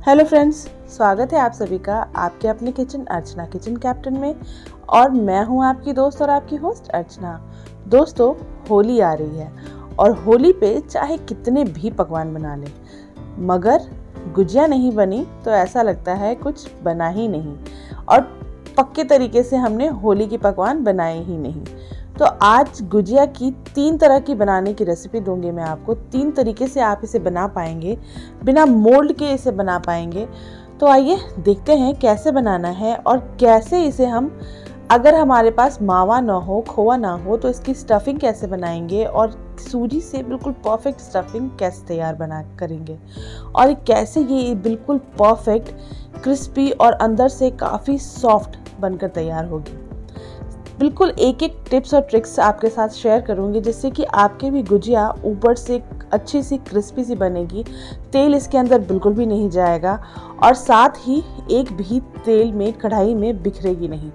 Hello friends, स्वागत है आप सभी का आपके अपने किचन अर्चना किचन कैप्टन में। और मैं हूं आपकी दोस्त और आपकी होस्ट अर्चना। दोस्तों, होली आ रही है और होली पे चाहे कितने भी पकवान बना लें, मगर गुजिया नहीं बनी तो ऐसा लगता है कुछ बना ही नहीं। और पक्के तरीके से हमने होली के पकवान बनाए ही नहीं। तो आज गुजिया की 3 तरह की बनाने की रेसिपी दूंगी मैं आपको। 3 तरीके से आप इसे बना पाएंगे, बिना मोल्ड के इसे बना पाएंगे। तो आइए देखते हैं कैसे बनाना है और कैसे इसे हम, अगर हमारे पास मावा ना हो, खोआ ना हो, तो इसकी स्टफिंग कैसे बनाएंगे और सूजी से बिल्कुल परफेक्ट स्टफिंग कैसे तैयार बना करेंगे और कैसे ये बिल्कुल परफेक्ट क्रिस्पी और अंदर से काफ़ी सॉफ्ट बनकर तैयार होगी। बिल्कुल एक एक टिप्स और ट्रिक्स आपके साथ शेयर करूंगी, जिससे कि आपके भी गुजिया ऊपर से अच्छी सी क्रिस्पी सी बनेगी। तेल इसके अंदर बिल्कुल भी नहीं जाएगा और साथ ही एक भी तेल में कढ़ाई में बिखरेगी नहीं।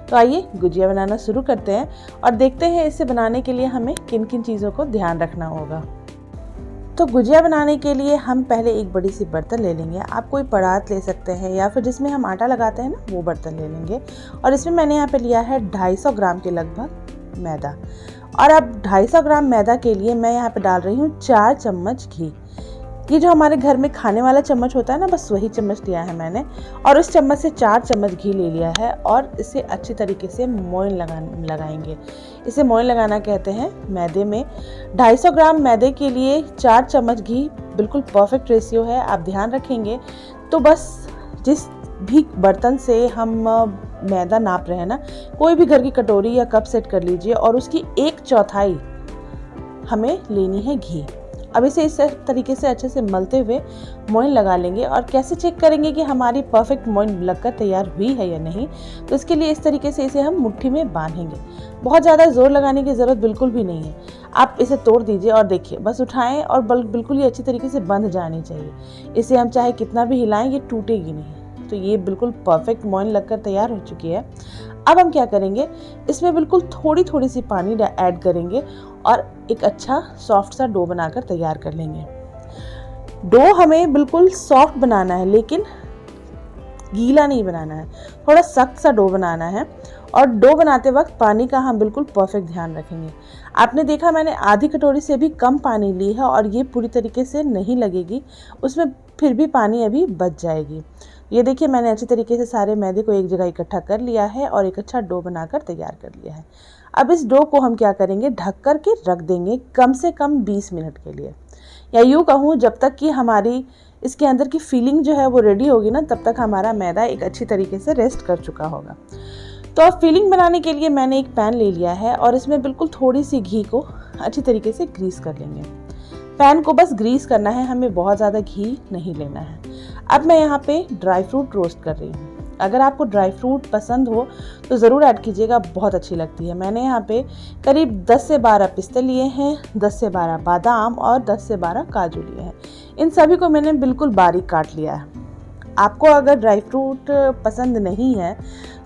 तो आइए गुजिया बनाना शुरू करते हैं और देखते हैं इसे बनाने के लिए हमें किन किन चीज़ों को ध्यान रखना होगा। तो गुजिया बनाने के लिए हम पहले एक बड़ी सी बर्तन ले लेंगे। आप कोई परात ले सकते हैं या फिर जिसमें हम आटा लगाते हैं ना, वो बर्तन ले लेंगे। और इसमें मैंने यहाँ पे लिया है 250 ग्राम के लगभग मैदा। और अब 250 ग्राम मैदा के लिए मैं यहाँ पे डाल रही हूँ 4 चम्मच घी। ये जो हमारे घर में खाने वाला चम्मच होता है ना, बस वही चम्मच लिया है मैंने। और उस चम्मच से 4 चम्मच घी ले लिया है और इसे अच्छी तरीके से मोइन लगाएंगे। इसे मोइन लगाना कहते हैं मैदे में। 250 ग्राम मैदे के लिए 4 चम्मच घी बिल्कुल परफेक्ट रेशियो है। आप ध्यान रखेंगे तो बस जिस भी बर्तन से हम मैदा नाप रहे हैं ना, कोई भी घर की कटोरी या कप सेट कर लीजिए और उसकी 1/4 हमें लेनी है घी। अब इसे इस तरीके से अच्छे से मलते हुए मोइन लगा लेंगे। और कैसे चेक करेंगे कि हमारी परफेक्ट मोइन लगकर तैयार हुई है या नहीं, तो इसके लिए इस तरीके से इसे हम मुट्ठी में बांधेंगे। बहुत ज़्यादा जोर लगाने की ज़रूरत बिल्कुल भी नहीं है। आप इसे तोड़ दीजिए और देखिए, बस उठाएं और बिल्कुल ही अच्छी तरीके से बंध जानी चाहिए। इसे हम चाहे कितना भी हिलाएं, ये टूटेगी नहीं। तो ये बिल्कुल परफेक्ट मोइन लगकर तैयार हो चुकी है। अब हम क्या करेंगे, इसमें बिल्कुल थोड़ी थोड़ी सी पानी ऐड करेंगे और एक अच्छा सॉफ्ट सा डो बनाकर तैयार कर लेंगे। डो हमें बिल्कुल सॉफ्ट बनाना है, लेकिन गीला नहीं बनाना है। थोड़ा सख्त सा डो बनाना है। और डो बनाते वक्त पानी का हम बिल्कुल परफेक्ट ध्यान रखेंगे। आपने देखा, मैंने आधी कटोरी से भी कम पानी ली है और ये पूरी तरीके से नहीं लगेगी, उसमें फिर भी पानी अभी बच जाएगी। ये देखिए, मैंने अच्छी तरीके से सारे मैदे को एक जगह इकट्ठा कर लिया है और एक अच्छा डो बनाकर तैयार कर लिया है। अब इस डो को हम क्या करेंगे, ढक कर के रख देंगे कम से कम 20 मिनट के लिए, या यूँ कहूँ जब तक कि हमारी इसके अंदर की फीलिंग जो है वो रेडी होगी ना, तब तक हमारा मैदा एक अच्छी तरीके से रेस्ट कर चुका होगा। तो अब फीलिंग बनाने के लिए मैंने एक पैन ले लिया है और इसमें बिल्कुल थोड़ी सी घी को अच्छी तरीके से ग्रीस कर लेंगे। पैन को बस ग्रीस करना है, हमें बहुत ज़्यादा घी नहीं लेना है। अब मैं यहाँ पे ड्राई फ्रूट रोस्ट कर रही हूँ। अगर आपको ड्राई फ्रूट पसंद हो तो ज़रूर ऐड कीजिएगा, बहुत अच्छी लगती है। मैंने यहाँ पे करीब 10 से 12 पिस्ते लिए हैं, 10 से 12 बादाम और 10 से 12 काजू लिए हैं। इन सभी को मैंने बिल्कुल बारीक काट लिया है। आपको अगर ड्राई फ्रूट पसंद नहीं है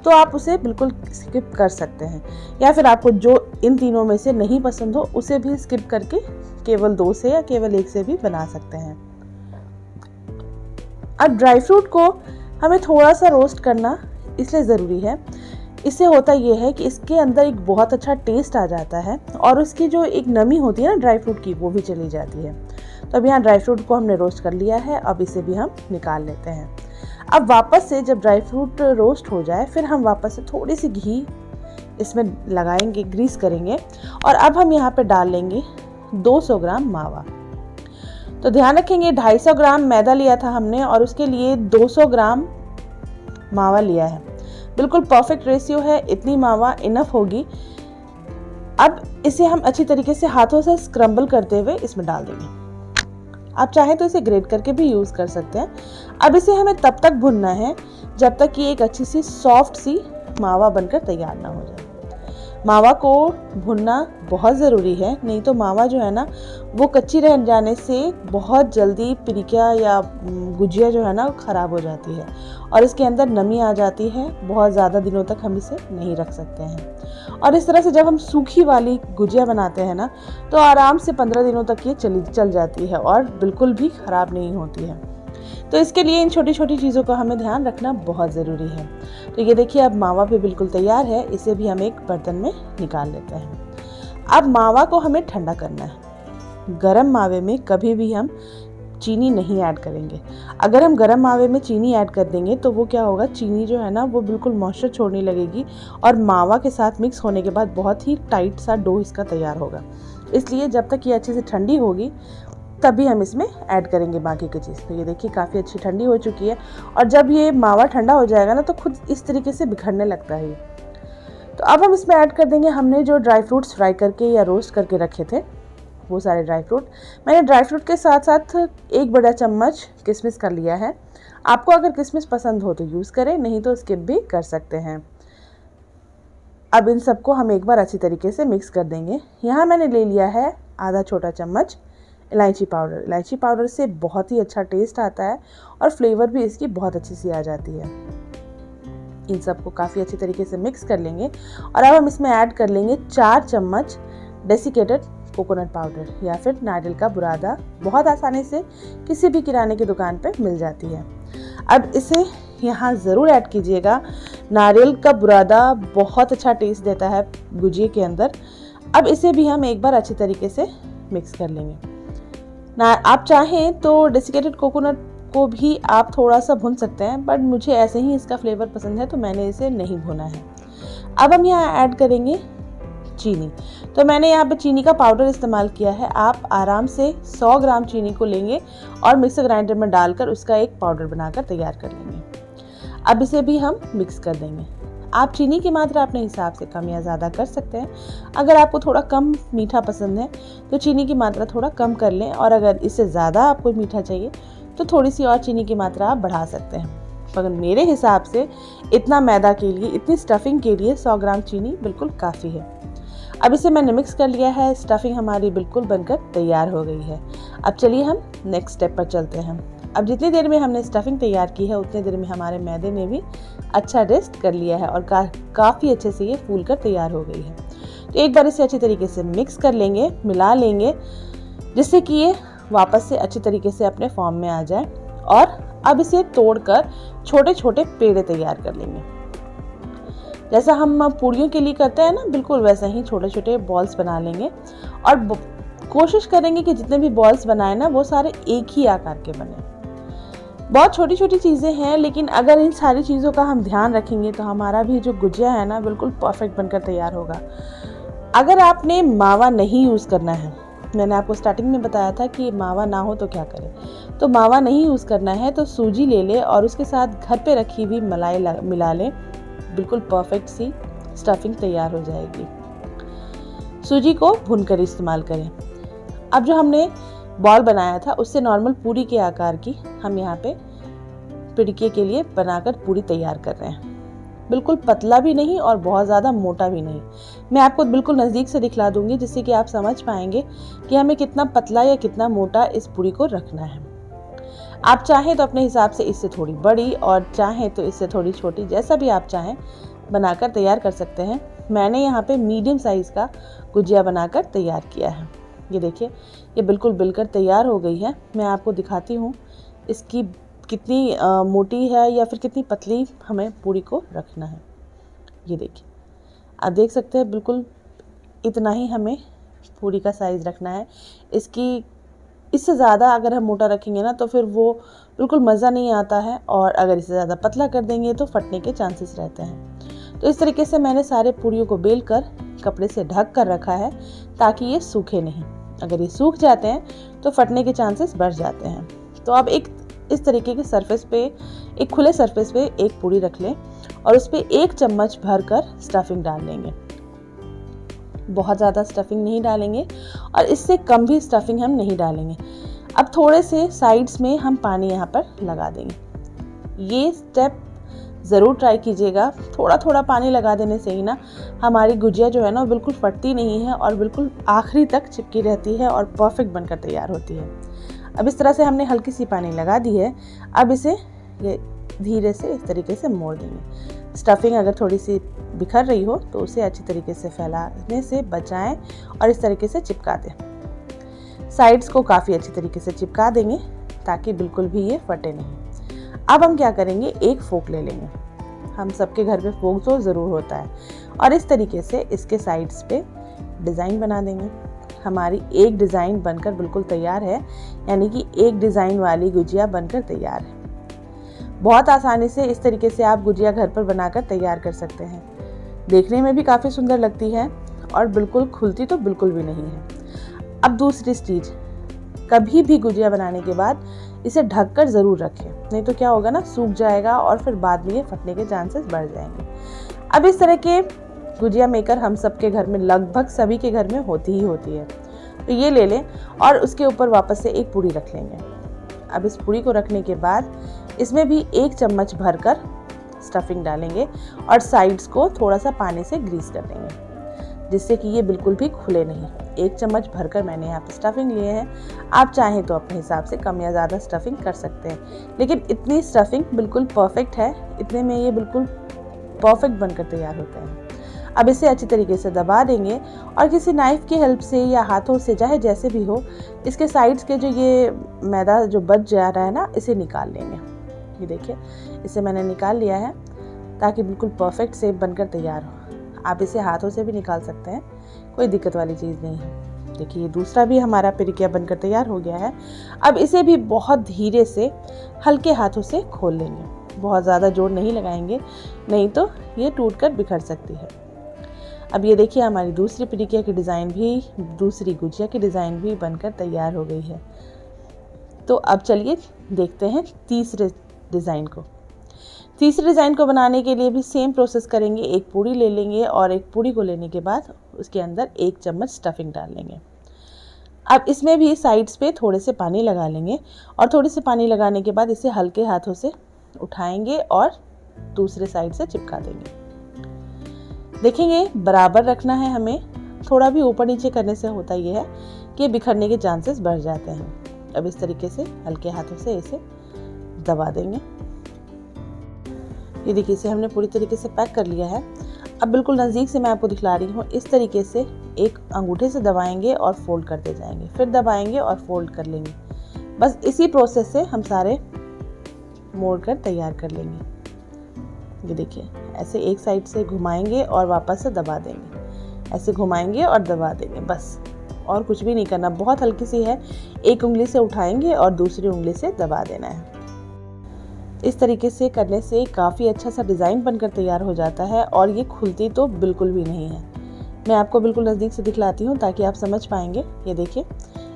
तो आप उसे बिल्कुल स्किप कर सकते हैं, या फिर आपको जो इन तीनों में से नहीं पसंद हो उसे भी स्किप करके केवल 2 से या केवल 1 से भी बना सकते हैं। अब ड्राई फ्रूट को हमें थोड़ा सा रोस्ट करना इसलिए ज़रूरी है। इससे होता ये है कि इसके अंदर एक बहुत अच्छा टेस्ट आ जाता है और उसकी जो एक नमी होती है ना ड्राई फ्रूट की, वो भी चली जाती है। तो अब यहाँ ड्राई फ्रूट को हमने रोस्ट कर लिया है। अब इसे भी हम निकाल लेते हैं। अब वापस से जब ड्राई फ्रूट रोस्ट हो जाए, फिर हम वापस से थोड़ी सी घी इसमें लगाएंगे, ग्रीस करेंगे। और अब हम यहाँ पे डाल लेंगे 200 ग्राम मावा। तो ध्यान रखेंगे, 250 ग्राम मैदा लिया था हमने और उसके लिए 200 ग्राम मावा लिया है। बिल्कुल परफेक्ट रेशियो है, इतनी मावा इनफ होगी। अब इसे हम अच्छी तरीके से हाथों से स्क्रम्बल करते हुए इसमें डाल देंगे। आप चाहे तो इसे ग्रेट करके भी यूज़ कर सकते हैं। अब इसे हमें तब तक भूनना है जब तक कि एक अच्छी सी सॉफ्ट सी मावा बनकर तैयार ना हो जाए। मावा को भुनना बहुत ज़रूरी है, नहीं तो मावा जो है ना, वो कच्ची रह जाने से बहुत जल्दी पिरिकिया या गुजिया जो है ना ख़राब हो जाती है और इसके अंदर नमी आ जाती है। बहुत ज़्यादा दिनों तक हम इसे नहीं रख सकते हैं। और इस तरह से जब हम सूखी वाली गुजिया बनाते हैं ना, तो आराम से 15 दिनों तक ये चल जाती है और बिल्कुल भी ख़राब नहीं होती है। तो इसके लिए इन छोटी छोटी चीज़ों का हमें ध्यान रखना बहुत ज़रूरी है। तो ये देखिए अब मावा भी बिल्कुल तैयार है, इसे भी हम एक बर्तन में निकाल लेते हैं। अब मावा को हमें ठंडा करना है। गरम मावे में कभी भी हम चीनी नहीं ऐड करेंगे। अगर हम गरम मावे में चीनी ऐड कर देंगे तो वो क्या होगा, चीनी जो है ना वो बिल्कुल मॉइस्चर छोड़ने लगेगी और मावा के साथ मिक्स होने के बाद बहुत ही टाइट सा डो इसका तैयार होगा। इसलिए जब तक ये अच्छे से ठंडी होगी तभी हम इसमें ऐड करेंगे बाकी की चीज़। तो ये देखिए काफ़ी अच्छी ठंडी हो चुकी है और जब ये मावा ठंडा हो जाएगा ना तो खुद इस तरीके से बिखरने लगता है। तो अब हम इसमें ऐड कर देंगे हमने जो ड्राई फ्रूट्स फ्राई करके या रोस्ट करके रखे थे, वो सारे ड्राई फ्रूट। मैंने ड्राई फ्रूट के साथ साथ 1 बड़ा चम्मच किशमिश कर लिया है। आपको अगर किशमिश पसंद हो तो यूज़ करें, नहीं तो स्किप भी कर सकते हैं। अब इन सबको हम एक बार अच्छी तरीके से मिक्स कर देंगे। यहाँ मैंने ले लिया है आधा छोटा चम्मच इलायची पाउडर। इलायची पाउडर से बहुत ही अच्छा टेस्ट आता है और फ्लेवर भी इसकी बहुत अच्छी सी आ जाती है। इन सबको काफ़ी अच्छी तरीके से मिक्स कर लेंगे और अब हम इसमें ऐड कर लेंगे 4 चम्मच डेसिकेटेड कोकोनट पाउडर या फिर नारियल का बुरादा। बहुत आसानी से किसी भी किराने की दुकान पे मिल जाती है। अब इसे यहाँ ज़रूर ऐड कीजिएगा। नारियल का बुरादा बहुत अच्छा टेस्ट देता है गुजिये के अंदर। अब इसे भी हम एक बार अच्छी तरीके से मिक्स कर लेंगे ना। आप चाहें तो डेसिकेटेड कोकोनट को भी आप थोड़ा सा भून सकते हैं, बट मुझे ऐसे ही इसका फ्लेवर पसंद है तो मैंने इसे नहीं भुना है। अब हम यहाँ ऐड करेंगे चीनी। तो मैंने यहाँ पे चीनी का पाउडर इस्तेमाल किया है। आप आराम से 100 ग्राम चीनी को लेंगे और मिक्सर ग्राइंडर में डालकर उसका एक पाउडर बनाकर तैयार कर लेंगे। अब इसे भी हम मिक्स कर देंगे। आप चीनी की मात्रा अपने हिसाब से कम या ज़्यादा कर सकते हैं। अगर आपको थोड़ा कम मीठा पसंद है तो चीनी की मात्रा थोड़ा कम कर लें, और अगर इससे ज़्यादा आपको मीठा चाहिए तो थोड़ी सी और चीनी की मात्रा आप बढ़ा सकते हैं। मगर मेरे हिसाब से इतना मैदा के लिए, इतनी स्टफिंग के लिए 100 ग्राम चीनी बिल्कुल काफ़ी है। अब इसे मैंने मिक्स कर लिया है। स्टफिंग हमारी बिल्कुल बनकर तैयार हो गई है। अब चलिए हम नेक्स्ट स्टेप पर चलते हैं। अब जितनी देर में हमने स्टफिंग तैयार की है उतनी देर में हमारे मैदे ने भी अच्छा रेस्ट कर लिया है और काफ़ी अच्छे से ये फूल कर तैयार हो गई है। तो एक बार इसे अच्छी तरीके से मिक्स कर लेंगे, मिला लेंगे, जिससे कि ये वापस से अच्छी तरीके से अपने फॉर्म में आ जाए। और अब इसे तोड़कर छोटे छोटे पेड़े तैयार कर लेंगे। जैसा हम पूड़ियों के लिए करते हैं ना, बिल्कुल वैसा ही छोटे छोटे बॉल्स बना लेंगे और कोशिश करेंगे कि जितने भी बॉल्स बनाए ना वो सारे एक ही आकार के बने। बहुत छोटी छोटी चीज़ें हैं, लेकिन अगर इन सारी चीज़ों का हम ध्यान रखेंगे तो हमारा भी जो गुजिया है ना बिल्कुल परफेक्ट बनकर तैयार होगा। अगर आपने मावा नहीं यूज़ करना है, मैंने आपको स्टार्टिंग में बताया था कि मावा ना हो तो क्या करें, तो मावा नहीं यूज़ करना है तो सूजी ले ले और उसके साथ घर पे रखी हुई मलाई मिला लें। बिल्कुल परफेक्ट सी स्टफिंग तैयार हो जाएगी। सूजी को भूनकर इस्तेमाल करें। अब जो हमने बॉल बनाया था उससे नॉर्मल पूरी के आकार की हम यहाँ पे पिड़के के लिए बनाकर पूरी तैयार कर रहे हैं। बिल्कुल पतला भी नहीं और बहुत ज़्यादा मोटा भी नहीं। मैं आपको बिल्कुल नज़दीक से दिखला दूंगी जिससे कि आप समझ पाएंगे कि हमें कितना पतला या कितना मोटा इस पूरी को रखना है। आप चाहें तो अपने हिसाब से इससे थोड़ी बड़ी और चाहें तो इससे थोड़ी छोटी, जैसा भी आप चाहें बनाकर तैयार कर सकते हैं। मैंने यहाँ पे मीडियम साइज़ का गुजिया बनाकर तैयार किया है। ये देखिए, ये बिल्कुल बिलकर तैयार हो गई है। मैं आपको दिखाती हूँ इसकी कितनी मोटी है या फिर कितनी पतली हमें पूरी को रखना है। ये देखिए, आप देख सकते हैं बिल्कुल इतना ही हमें पूरी का साइज़ रखना है। इससे ज़्यादा अगर हम मोटा रखेंगे ना तो फिर वो बिल्कुल मज़ा नहीं आता है, और अगर इससे ज़्यादा पतला कर देंगे तो फटने के चांसेस रहते हैं। तो इस तरीके से मैंने सारे पूरियों को बेल कर कपड़े से ढक कर रखा है ताकि ये सूखे नहीं। अगर ये सूख जाते हैं तो फटने के चांसेस बढ़ जाते हैं। तो अब एक इस तरीके के सरफेस पे, एक खुले सरफेस पे एक पूरी रख लें और उस पर 1 चम्मच भर कर स्टफिंग डाल लेंगे। बहुत ज़्यादा स्टफिंग नहीं डालेंगे और इससे कम भी स्टफिंग हम नहीं डालेंगे। अब थोड़े से साइड्स में हम पानी यहाँ पर लगा देंगे। ये स्टेप ज़रूर ट्राई कीजिएगा। थोड़ा थोड़ा पानी लगा देने से ही ना हमारी गुजिया जो है ना बिल्कुल फटती नहीं है और बिल्कुल आखिरी तक चिपकी रहती है और परफेक्ट बनकर तैयार होती है। अब इस तरह से हमने हल्की सी पानी लगा दी है। अब इसे ये धीरे से इस तरीके से मोड़ देंगे। स्टफिंग अगर थोड़ी सी बिखर रही हो तो उसे अच्छी तरीके से फैलाने से बचाएं और इस तरीके से चिपका दें। साइड्स को काफ़ी अच्छी तरीके से चिपका देंगे ताकि बिल्कुल भी ये फटे नहीं। अब हम क्या करेंगे, एक फोक ले लेंगे। हम सबके घर पे फोक तो ज़रूर होता है, और इस तरीके से इसके साइड्स पे डिज़ाइन बना देंगे। हमारी एक डिज़ाइन बनकर बिल्कुल तैयार है, यानी कि एक डिज़ाइन वाली गुजिया बनकर तैयार है। बहुत आसानी से इस तरीके से आप गुजिया घर पर बनाकर तैयार कर सकते हैं। देखने में भी काफ़ी सुंदर लगती है और बिल्कुल खुलती तो बिल्कुल भी नहीं है। अब दूसरी चीज़, कभी भी गुजिया बनाने के बाद इसे ढककर ज़रूर रखें, नहीं तो क्या होगा ना, सूख जाएगा और फिर बाद में ये फटने के चांसेस बढ़ जाएंगे। अब इस तरह के गुजिया मेकर हम सबके घर में, लगभग सभी के घर में होती ही होती है। तो ये ले लें और उसके ऊपर वापस से एक पूड़ी रख लेंगे। अब इस पूड़ी को रखने के बाद इसमें भी 1 चम्मच भरकर स्टफिंग डालेंगे और साइड्स को थोड़ा सा पानी से ग्रीस कर देंगे, जिससे कि ये बिल्कुल भी खुले नहीं। 1 चम्मच भरकर मैंने यहाँ पे स्टफिंग लिए हैं। आप चाहें तो अपने हिसाब से कम या ज़्यादा स्टफिंग कर सकते हैं, लेकिन इतनी स्टफिंग बिल्कुल परफेक्ट है। इतने में ये बिल्कुल परफेक्ट बनकर तैयार होते हैं। अब इसे अच्छी तरीके से दबा देंगे और किसी नाइफ़ की हेल्प से या हाथों से, चाहे जैसे भी हो, इसके साइड्स के जो ये मैदा जो बच जा रहा है ना, इसे निकाल लेंगे। ये देखिए, इसे मैंने निकाल लिया है ताकि बिल्कुल परफेक्ट शेप बनकर तैयार हो। आप इसे हाथों से भी निकाल सकते हैं, कोई दिक्कत वाली चीज़ नहीं है। देखिए, ये दूसरा भी हमारा पिरिकिया बनकर तैयार हो गया है। अब इसे भी बहुत धीरे से हल्के हाथों से खोल लेंगे, बहुत ज़्यादा जोर नहीं लगाएंगे, नहीं तो ये टूटकर बिखर सकती है। अब ये देखिए, हमारी दूसरी पिरिकिया की डिज़ाइन भी, दूसरी गुजिया की डिज़ाइन भी बनकर तैयार हो गई है। तो अब चलिए देखते हैं तीसरे डिज़ाइन को। तीसरे डिज़ाइन को बनाने के लिए भी सेम प्रोसेस करेंगे। एक पूड़ी ले लेंगे और एक पूड़ी को लेने के बाद उसके अंदर 1 चम्मच स्टफिंग डाल लेंगे। अब इसमें भी साइड्स पे थोड़े से पानी लगा लेंगे और थोड़े से पानी लगाने के बाद इसे हल्के हाथों से उठाएंगे और दूसरे साइड से चिपका देंगे। देखेंगे, बराबर रखना है हमें। थोड़ा भी ऊपर नीचे करने से होता यह है कि बिखरने के चांसेस बढ़ जाते हैं। अब इस तरीके से हल्के हाथों से इसे दबा देंगे। ये देखिए, इसे हमने पूरी तरीके से पैक कर लिया है। अब बिल्कुल नज़दीक से मैं आपको दिखला रही हूँ। इस तरीके से एक अंगूठे से दबाएंगे और फोल्ड करते जाएंगे, फिर दबाएंगे और फोल्ड कर लेंगे। बस इसी प्रोसेस से हम सारे मोड़ कर तैयार कर लेंगे। ये देखिए, ऐसे एक साइड से घुमाएंगे और वापस से दबा देंगे, ऐसे घुमाएंगे और दबा देंगे, बस और कुछ भी नहीं करना। बहुत हल्की सी है, एक उंगली से उठाएंगे और दूसरी उंगली से दबा देना है। इस तरीके से करने से काफ़ी अच्छा सा डिज़ाइन बनकर तैयार हो जाता है और ये खुलती तो बिल्कुल भी नहीं है। मैं आपको बिल्कुल नज़दीक से दिखलाती हूँ ताकि आप समझ पाएंगे। ये देखिए,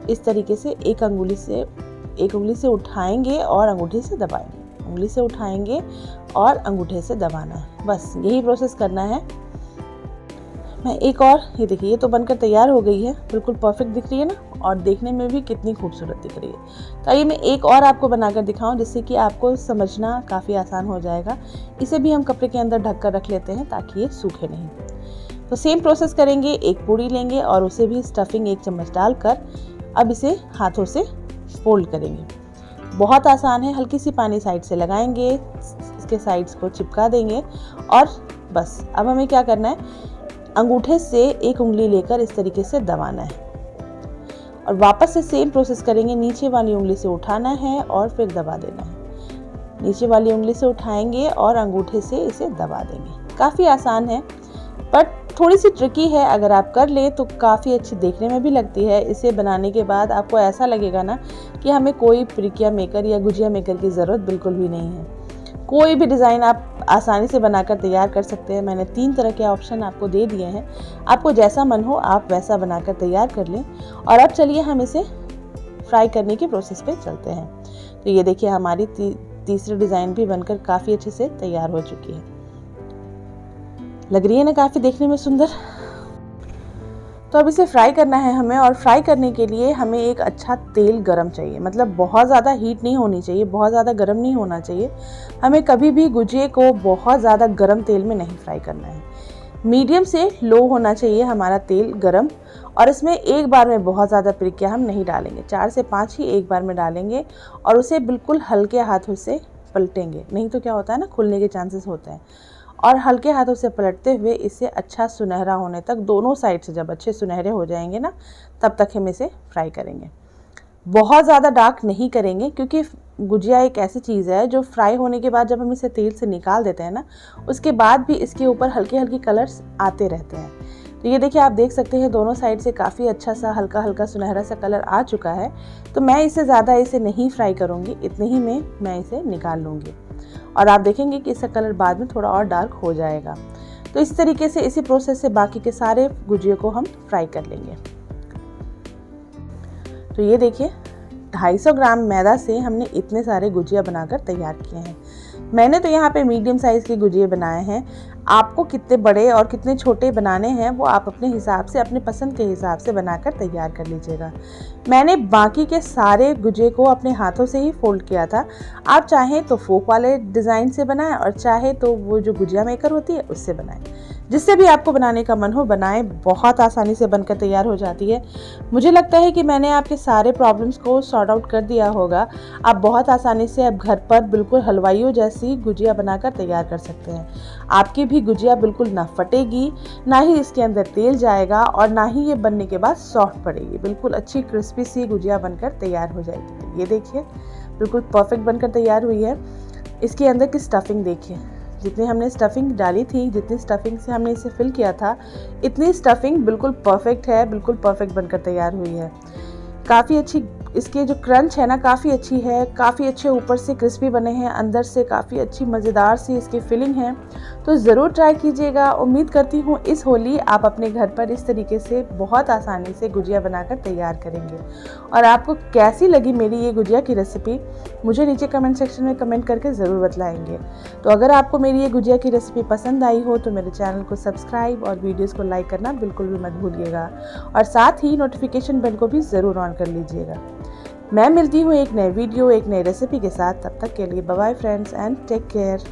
इस तरीके से एक उंगली से उठाएंगे और अंगूठे से दबाएंगे, उंगली से उठाएंगे और अंगूठे से दबाना है, बस यही प्रोसेस करना है। मैं एक और, ये देखिए, ये तो बनकर तैयार हो गई है, बिल्कुल परफेक्ट दिख रही है ना, और देखने में भी कितनी खूबसूरत दिख रही है। तो आइए मैं एक और आपको बनाकर दिखाऊं, जिससे कि आपको समझना काफ़ी आसान हो जाएगा। इसे भी हम कपड़े के अंदर ढक कर रख लेते हैं ताकि ये सूखे नहीं। तो सेम प्रोसेस करेंगे। एक पूड़ी लेंगे और उसे भी स्टफिंग 1 चम्मच डालकर अब इसे हाथों से फोल्ड करेंगे। बहुत आसान है। हल्की सी पानी साइड से लगाएंगे, इसके साइड्स को चिपका देंगे और बस अब हमें क्या करना है, अंगूठे से एक उंगली लेकर इस तरीके से दबाना है और वापस से सेम प्रोसेस करेंगे। नीचे वाली उंगली से उठाना है और फिर दबा देना है। नीचे वाली उंगली से उठाएंगे और अंगूठे से इसे दबा देंगे। काफ़ी आसान है, बट थोड़ी सी ट्रिकी है। अगर आप कर ले तो काफ़ी अच्छी देखने में भी लगती है। इसे बनाने के बाद आपको ऐसा लगेगा ना कि हमें कोई पिरिकिया मेकर या गुजिया मेकर की ज़रूरत बिल्कुल भी नहीं है। कोई भी डिज़ाइन आप आसानी से बनाकर तैयार कर सकते हैं। मैंने 3 तरह के ऑप्शन आपको दे दिए हैं, आपको जैसा मन हो आप वैसा बनाकर तैयार कर लें। और अब चलिए हम इसे फ्राई करने के प्रोसेस पे चलते हैं। तो ये देखिए, हमारी तीसरी डिज़ाइन भी बनकर काफ़ी अच्छे से तैयार हो चुकी है। लग रही है ना काफ़ी देखने में सुंदर। तो अब इसे फ्राई करना है हमें, और फ्राई करने के लिए हमें एक अच्छा तेल गरम चाहिए। मतलब बहुत ज़्यादा हीट नहीं होनी चाहिए, बहुत ज़्यादा गरम नहीं होना चाहिए। हमें कभी भी गुजिये को बहुत ज़्यादा गरम तेल में नहीं फ्राई करना है। मीडियम से लो होना चाहिए हमारा तेल गरम। और इसमें एक बार में बहुत ज़्यादा पिरिकिया हम नहीं डालेंगे, 4 से 5 ही एक बार में डालेंगे और उसे बिल्कुल हल्के हाथों से पलटेंगे, नहीं तो क्या होता है ना, खुलने के चांसेस होते हैं। और हल्के हाथों से पलटते हुए इसे अच्छा सुनहरा होने तक, दोनों साइड से जब अच्छे सुनहरे हो जाएंगे ना, तब तक हम इसे फ्राई करेंगे। बहुत ज़्यादा डार्क नहीं करेंगे, क्योंकि गुजिया एक ऐसी चीज़ है जो फ्राई होने के बाद जब हम इसे तेल से निकाल देते हैं ना, उसके बाद भी इसके ऊपर हल्के हल्के कलर्स आते रहते हैं। तो ये देखिए, आप देख सकते हैं दोनों साइड से काफ़ी अच्छा सा हल्का हल्का सुनहरा सा कलर आ चुका है। तो मैं इससे ज़्यादा इसे नहीं फ्राई करूँगी, इतने ही में मैं इसे निकाल लूँगी और आप देखेंगे कि इसका कलर बाद में थोड़ा और डार्क हो जाएगा। तो इस तरीके से इसी प्रोसेस से बाकी के सारे गुजिया को हम फ्राई कर लेंगे। तो ये देखिए, 250 ग्राम मैदा से हमने इतने सारे गुजिया बनाकर तैयार किए हैं। मैंने तो यहाँ पे मीडियम साइज़ के गुजिया बनाए हैं। आपको कितने बड़े और कितने छोटे बनाने हैं वो आप अपने हिसाब से, अपने पसंद के हिसाब से बनाकर तैयार कर लीजिएगा। मैंने बाकी के सारे गुजिया को अपने हाथों से ही फोल्ड किया था। आप चाहें तो फोक वाले डिज़ाइन से बनाएं और चाहे तो वो जो गुजिया मेकर होती है उससे बनाएं। जिससे भी आपको बनाने का मन हो बनाएं, बहुत आसानी से बनकर तैयार हो जाती है। मुझे लगता है कि मैंने आपके सारे प्रॉब्लम्स को सॉर्ट आउट कर दिया होगा। आप बहुत आसानी से अब घर पर बिल्कुल हलवाइयों जैसी गुजिया बनाकर तैयार कर सकते हैं। आपकी भी गुजिया बिल्कुल ना फटेगी, ना ही इसके अंदर तेल जाएगा और ना ही ये बनने के बाद सॉफ्ट पड़ेगी। बिल्कुल अच्छी क्रिस्पी सी गुजिया बनकर तैयार हो जाएगी। ये देखिए, बिल्कुल परफेक्ट बनकर तैयार हुई है। इसके अंदर की स्टफिंग देखिए, जितनी हमने स्टफिंग डाली थी, जितनी स्टफिंग से हमने इसे फिल किया था, इतनी स्टफिंग बिल्कुल परफेक्ट है, बिल्कुल परफेक्ट बनकर तैयार हुई है। काफ़ी अच्छी इसके जो क्रंच है ना, काफ़ी अच्छी है, काफ़ी अच्छे ऊपर से क्रिस्पी बने हैं, अंदर से काफ़ी अच्छी मज़ेदार सी इसकी फिलिंग है। तो ज़रूर ट्राई कीजिएगा। उम्मीद करती हूँ इस होली आप अपने घर पर इस तरीके से बहुत आसानी से गुजिया बनाकर तैयार करेंगे। और आपको कैसी लगी मेरी ये गुजिया की रेसिपी, मुझे नीचे कमेंट सेक्शन में कमेंट करके ज़रूर बतलाएंगे। तो अगर आपको मेरी ये गुजिया की रेसिपी पसंद आई हो तो मेरे चैनल को सब्सक्राइब और वीडियोज़ को लाइक करना बिल्कुल भी मत भूलिएगा और साथ ही नोटिफिकेशन बेल को भी ज़रूर ऑन कर लीजिएगा। मैं मिलती हूँ एक नए वीडियो, एक नई रेसिपी के साथ। तब तक के लिए bye bye friends and take care.